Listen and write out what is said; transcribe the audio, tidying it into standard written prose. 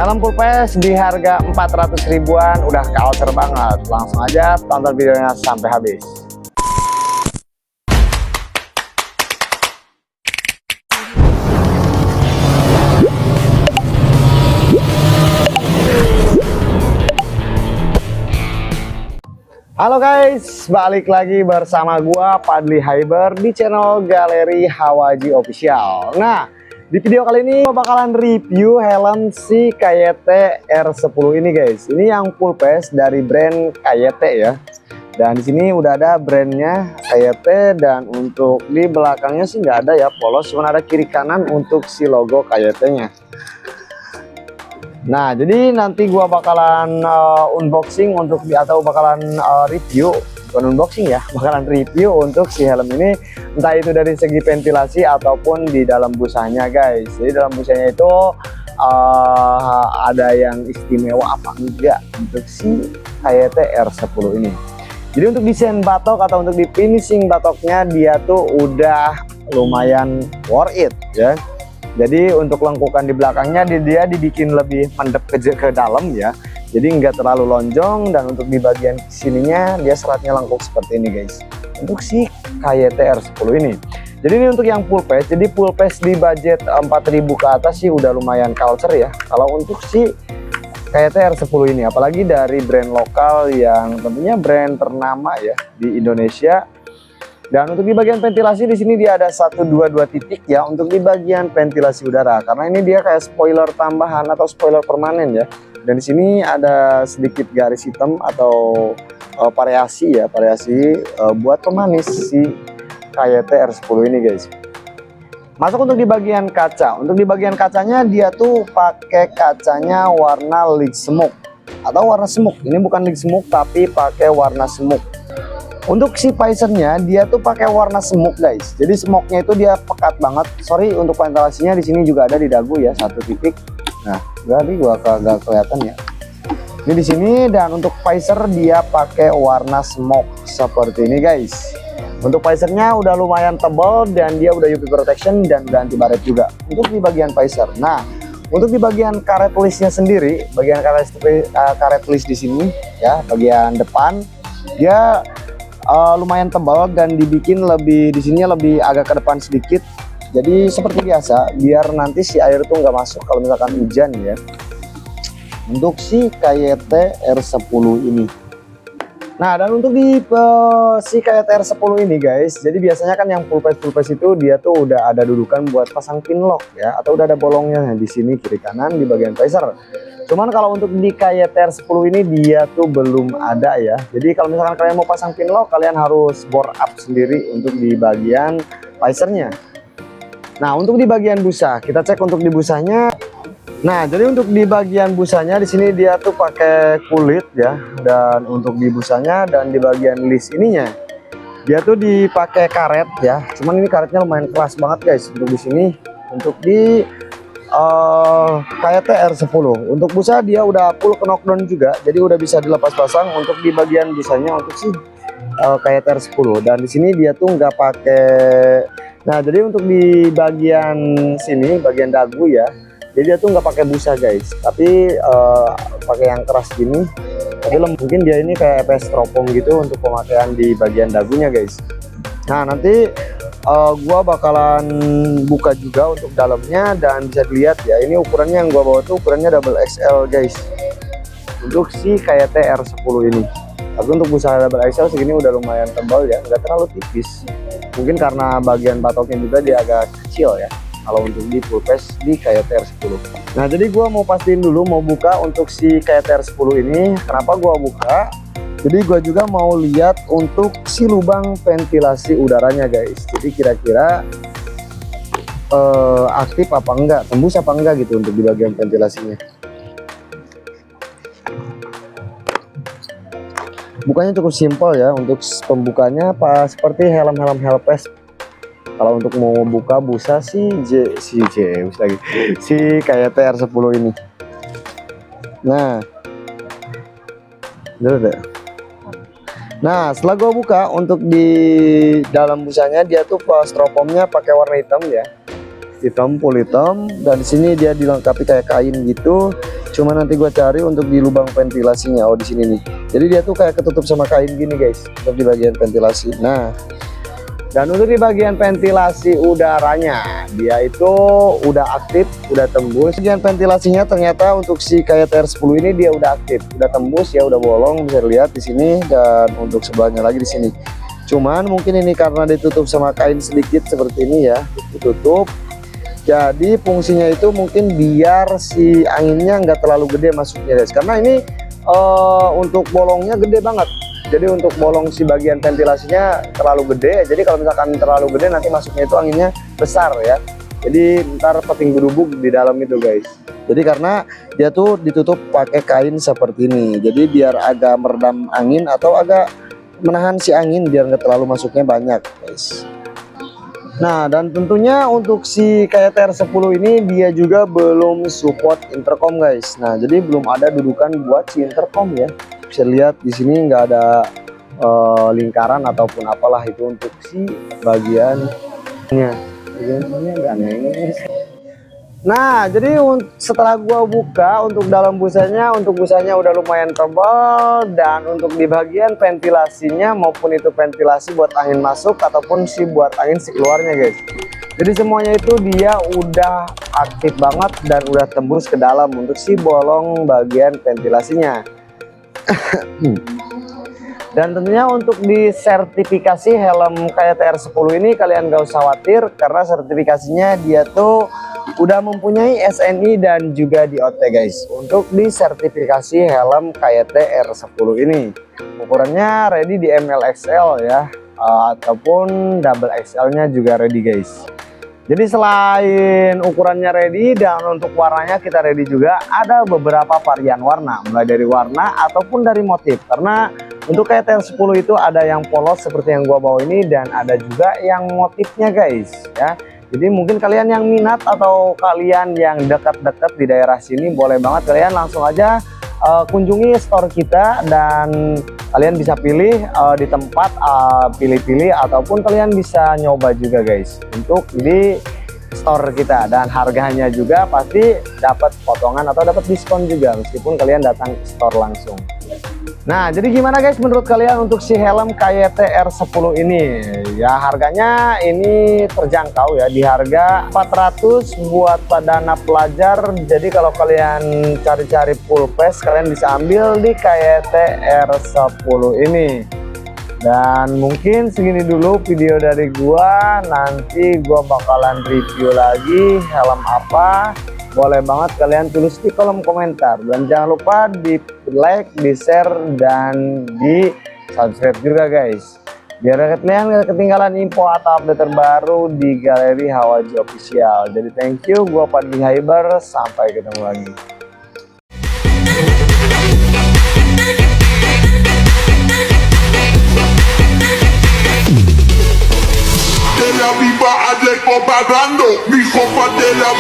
Helm full face di harga 400 ribuan, udah culture banget. Langsung aja tonton videonya sampai habis. Halo guys, balik lagi bersama gua Fadli Hyber di channel Galeri Hawaji Official. Nah, di video kali ini gua bakalan review helm si KYT R10 ini guys. Ini yang full face dari brand KYT ya. Dan di sini udah ada brandnya KYT, dan untuk di belakangnya sih nggak ada ya polos, cuma ada kiri kanan untuk si logo KYT-nya. Nah, jadi nanti gua bakalan unboxing untuk atau bakalan review, bukan unboxing ya, bakalan review untuk si helm ini, entah itu dari segi ventilasi ataupun di dalam busanya guys. Jadi dalam busanya itu ada yang istimewa apa enggak untuk si KYT R10 ini. Jadi untuk desain batok atau untuk di finishing batoknya dia tuh udah lumayan worth it ya. Jadi untuk lengkukan di belakangnya dia dibikin lebih mendep ke dalam ya. Jadi nggak terlalu lonjong, dan untuk di bagian sininya dia seratnya lengkuk seperti ini guys. Untuk si KYT R10 ini. Jadi ini untuk yang full face. Jadi full face di budget 4.000 ke atas sih udah lumayan culture ya. Kalau untuk si KYT R10 ini, apalagi dari brand lokal yang tentunya brand ternama ya di Indonesia. Dan untuk di bagian ventilasi di sini dia ada 122 titik ya untuk di bagian ventilasi udara, karena ini dia kayak spoiler tambahan atau spoiler permanen ya. Dan di sini ada sedikit garis hitam atau variasi ya, buat pemanis si KYT R10 ini guys. Masuk untuk di bagian kaca. Untuk di bagian kacanya dia tuh pakai kacanya warna light smoke atau warna smoke. Ini bukan light smoke tapi pakai warna smoke. Untuk si visornya dia tuh pakai warna smoke guys. Jadi smoke-nya itu dia pekat banget. Sorry, untuk ventilasinya di sini juga ada di dagu ya, 1 titik. Nah, jadi gua kagak kelihatan ya. Ini di sini, dan untuk visor dia pakai warna smoke seperti ini guys. Untuk visornya udah lumayan tebal dan dia udah UV protection dan udah anti baret juga. Untuk di bagian visor. Nah, untuk di bagian karet listnya sendiri, bagian karet list di sini ya, bagian depan dia lumayan tebal dan dibikin lebih di sini lebih agak ke depan sedikit. Jadi seperti biasa biar nanti si air tuh nggak masuk kalau misalkan hujan ya. Untuk si KYT R10 ini. Nah, dan untuk di si KYT R10 ini guys, jadi biasanya kan yang full face itu dia tuh udah ada dudukan buat pasang pin lock ya, atau udah ada bolongnya di sini kiri kanan di bagian visor. Cuman kalau untuk di KYT R10 ini dia tuh belum ada ya. Jadi kalau misalkan kalian mau pasang pin lock, kalian harus bore up sendiri untuk di bagian visornya. Nah, untuk di bagian busa, kita cek untuk di busanya. Nah, jadi untuk di bagian busanya di sini dia tuh pakai kulit ya, dan untuk di busanya dan di bagian list ininya dia tuh dipakai karet ya. Cuman ini karetnya lumayan keras banget guys untuk di sini. Untuk di KYT R10 untuk busa dia udah full knockdown juga, jadi udah bisa dilepas pasang untuk di bagian busanya untuk si KYT R10. Dan di sini dia tuh nggak pakai. Nah, jadi untuk di bagian sini bagian dagu ya, jadi dia tuh nggak pakai busa guys, tapi pakai yang keras gini. Tapi mungkin dia ini kayak EPS Stropom gitu untuk pemakaian di bagian dagunya guys. Nah, nanti gua bakalan buka juga untuk dalamnya, dan bisa dilihat ya, ini ukurannya yang gua bawa tuh ukurannya double XL guys untuk si KYT R10 ini. Tapi untuk busa double XL segini udah lumayan tebal ya, nggak terlalu tipis, mungkin karena bagian batoknya juga dia agak kecil ya kalau untuk di full face di KYT R10. Nah, jadi gua mau pastiin dulu mau buka untuk si KYT R10 ini. Kenapa gua buka? Jadi gue juga mau lihat untuk si lubang ventilasi udaranya guys. Jadi kira-kira aktif apa enggak, tembus apa enggak gitu untuk di bagian ventilasinya. Bukanya cukup simpel ya. Untuk pembukanya seperti helm-helm Helpes. Kalau untuk mau buka busa si KYT R10 ini. Nah, udah. Nah, setelah gua buka untuk di dalam busanya dia tuh stropomnya pakai warna hitam ya, hitam, full hitam, dan di sini dia dilengkapi kayak kain gitu. Cuma nanti gua cari untuk di lubang ventilasinya. Oh, di sini nih. Jadi dia tuh kayak ketutup sama kain gini guys, untuk di bagian ventilasi. Nah, dan untuk di bagian ventilasi udaranya, dia itu udah aktif, udah tembus. Bagian ventilasinya ternyata untuk si KYT-R10 ini dia udah aktif, udah tembus ya, udah bolong, bisa lihat di sini. Dan untuk sebelahnya lagi di sini. Cuman mungkin ini karena ditutup sama kain sedikit seperti ini ya, ditutup. Jadi fungsinya itu mungkin biar si anginnya nggak terlalu gede masuknya guys. Karena ini untuk bolongnya gede banget. Jadi untuk bolong si bagian ventilasinya terlalu gede. Jadi kalau misalkan terlalu gede nanti masuknya itu anginnya besar ya. Jadi ntar peting berubuk di dalam itu guys. Jadi karena dia tuh ditutup pakai kain seperti ini. Jadi biar agak meredam angin atau agak menahan si angin biar nggak terlalu masuknya banyak guys. Nah, dan tentunya untuk si KYT-R10 ini dia juga belum support intercom guys. Nah, jadi belum ada dudukan buat si intercom ya. Bisa lihat di sini nggak ada lingkaran ataupun apalah itu untuk si bagiannya. Bagiannya nggak aneh. Nah, jadi setelah gua buka untuk dalam busanya, untuk busanya udah lumayan tebal, dan untuk di bagian ventilasinya maupun itu ventilasi buat angin masuk ataupun si buat angin si keluarnya guys. Jadi semuanya itu dia udah aktif banget dan udah tembus ke dalam untuk si bolong bagian ventilasinya. Dan tentunya untuk di sertifikasi helm KYT-R10 ini kalian gak usah khawatir karena sertifikasinya dia tuh udah mempunyai SNI dan juga DOT guys. Untuk di sertifikasi helm KYT-R10 ini ukurannya ready di MLXL ya, ataupun double XL nya juga ready guys. Jadi selain ukurannya ready dan untuk warnanya kita ready juga, ada beberapa varian warna, mulai dari warna ataupun dari motif. Karena untuk KYT-R10 itu ada yang polos seperti yang gua bawa ini dan ada juga yang motifnya guys ya. Jadi mungkin kalian yang minat atau kalian yang dekat-dekat di daerah sini boleh banget kalian langsung aja kunjungi store kita dan kalian bisa pilih di tempat pilih-pilih ataupun kalian bisa nyoba juga guys untuk di store kita, dan harganya juga pasti dapat potongan atau dapat diskon juga meskipun kalian datang ke store langsung. Nah, jadi gimana guys menurut kalian untuk si helm KYT-R10 ini? Ya harganya ini terjangkau ya, di harga 400 buat padana pelajar. Jadi kalau kalian cari-cari full face kalian bisa ambil di KYT-R10 ini. Dan mungkin segini dulu video dari gua, nanti gua bakalan review lagi helm apa. Boleh banget kalian tulis di kolom komentar, dan jangan lupa di like, di share, dan di subscribe juga guys, biar kalian gak ketinggalan info atau update terbaru di Galeri Hawaji Official. Jadi thank you, gua Padli Hyber, sampai ketemu lagi. De la viva Aleco pagando, mi copa de la